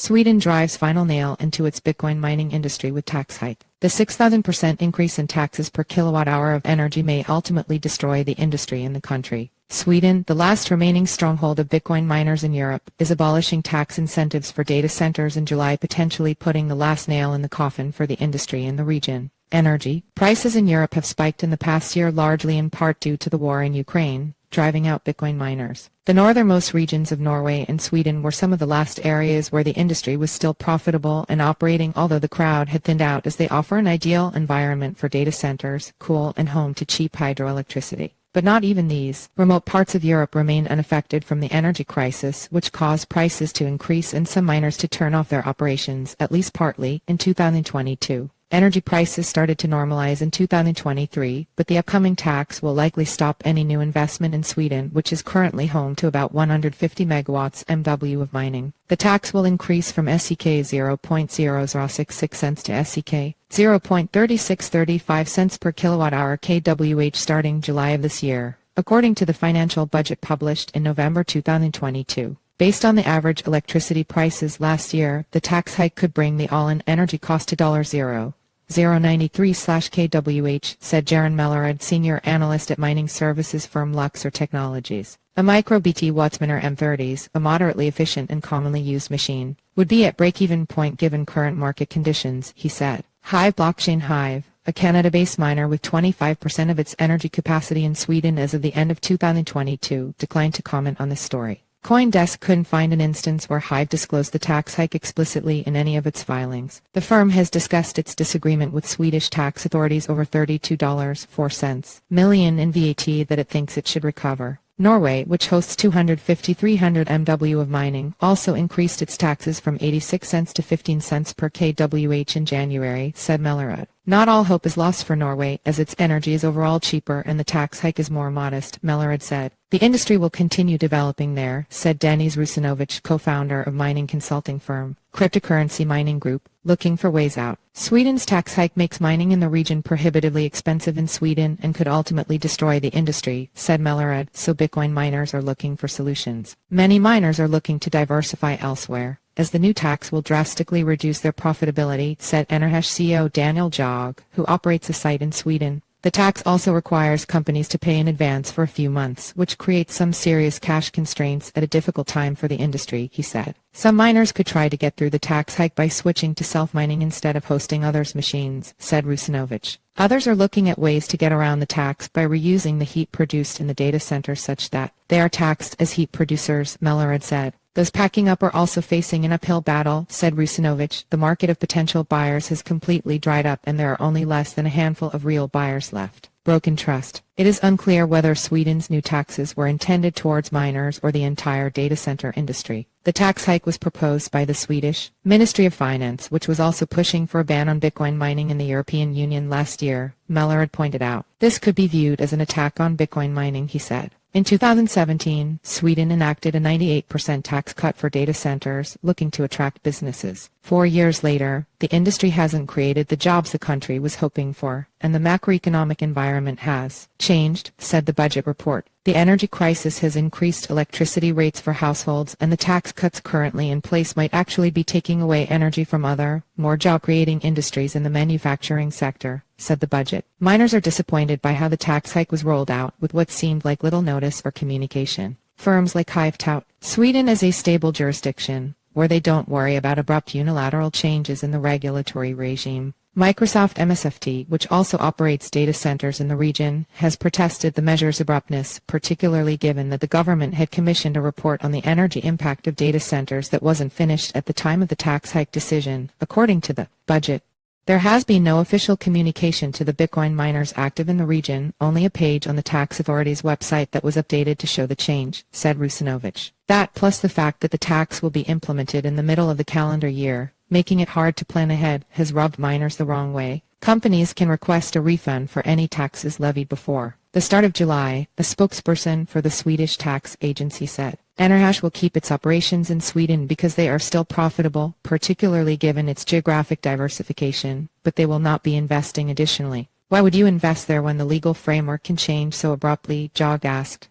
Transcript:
Sweden drives final nail into its Bitcoin mining industry with tax hike. The 6,000% increase in taxes per kilowatt-hour of energy may ultimately destroy the industry in the country. Sweden, the last remaining stronghold of Bitcoin miners in Europe, is abolishing tax incentives for data centers in July, potentially putting the last nail in the coffin for the industry in the region. Energy prices in Europe have spiked in the past year, largely in part due to the war in Ukraine, driving out Bitcoin miners. The northernmost regions of Norway and Sweden were some of the last areas where the industry was still profitable and operating, although the crowd had thinned out, as they offer an ideal environment for data centers, cool and home to cheap hydroelectricity. But not even these remote parts of Europe remain unaffected from the energy crisis, which caused prices to increase and some miners to turn off their operations, at least partly, in 2022. Energy prices started to normalize in 2023, but the upcoming tax will likely stop any new investment in Sweden, which is currently home to about 150 megawatts MW of mining. The tax will increase from SEK 0.0066 cents to SEK 0.3635 cents per kilowatt-hour kWh starting July of this year, according to the financial budget published in November 2022. Based on the average electricity prices last year, the tax hike could bring the all-in energy cost to $0.093/kWh, said Jaron Mellerud, senior analyst at mining services firm Luxor Technologies. A micro BT Watsminer M30s, a moderately efficient and commonly used machine, would be at break-even point given current market conditions, he said. Hive Blockchain Hive, a Canada-based miner with 25% of its energy capacity in Sweden as of the end of 2022, declined to comment on this story. CoinDesk couldn't find an instance where Hive disclosed the tax hike explicitly in any of its filings. The firm has discussed its disagreement with Swedish tax authorities over $32.04 million in VAT that it thinks it should recover. Norway, which hosts 250-300 MW of mining, also increased its taxes from 86 cents to 15 cents per kWh in January, said Mellerud. Not all hope is lost for Norway, as its energy is overall cheaper and the tax hike is more modest, Mellerud said. The industry will continue developing there, said Denis Rusinovic, co-founder of mining consulting firm Cryptocurrency Mining Group, looking for ways out. Sweden's tax hike makes mining in the region prohibitively expensive in Sweden and could ultimately destroy the industry, said Mellerud, so Bitcoin miners are looking for solutions. Many miners are looking to diversify elsewhere, as the new tax will drastically reduce their profitability, said Enerhash CEO Daniel Jog, who operates a site in Sweden. The tax also requires companies to pay in advance for a few months, which creates some serious cash constraints at a difficult time for the industry, he said. Some miners could try to get through the tax hike by switching to self-mining instead of hosting others' machines, said Rusinovic. Others are looking at ways to get around the tax by reusing the heat produced in the data center such that they are taxed as heat producers, Mellerud said. Those packing up are also facing an uphill battle, said Rusinovic. The market of potential buyers has completely dried up and there are only less than a handful of real buyers left. Broken trust. It is unclear whether Sweden's new taxes were intended towards miners or the entire data center industry. The tax hike was proposed by the Swedish Ministry of Finance, which was also pushing for a ban on Bitcoin mining in the European Union last year, Mellerud pointed out. This could be viewed as an attack on Bitcoin mining, he said. In 2017, Sweden enacted a 98% tax cut for data centers, looking to attract businesses. 4 years later, the industry hasn't created the jobs the country was hoping for, and the macroeconomic environment has changed, said the budget report. The energy crisis has increased electricity rates for households, and the tax cuts currently in place might actually be taking away energy from other, more job-creating industries in the manufacturing sector, said the budget. Miners are disappointed by how the tax hike was rolled out, with what seemed like little notice or communication. Firms like Hive tout Sweden as a stable jurisdiction, where they don't worry about abrupt unilateral changes in the regulatory regime. Microsoft MSFT, which also operates data centers in the region, has protested the measure's abruptness, particularly given that the government had commissioned a report on the energy impact of data centers that wasn't finished at the time of the tax hike decision, according to the budget. There has been no official communication to the Bitcoin miners active in the region, only a page on the tax authority's website that was updated to show the change, said Rusinovic. That, plus the fact that the tax will be implemented in the middle of the calendar year, making it hard to plan ahead, has rubbed miners the wrong way. Companies can request a refund for any taxes levied before the start of July, a spokesperson for the Swedish tax agency said. Enerhash will keep its operations in Sweden because they are still profitable, particularly given its geographic diversification, but they will not be investing additionally. Why would you invest there when the legal framework can change so abruptly? Jog asked.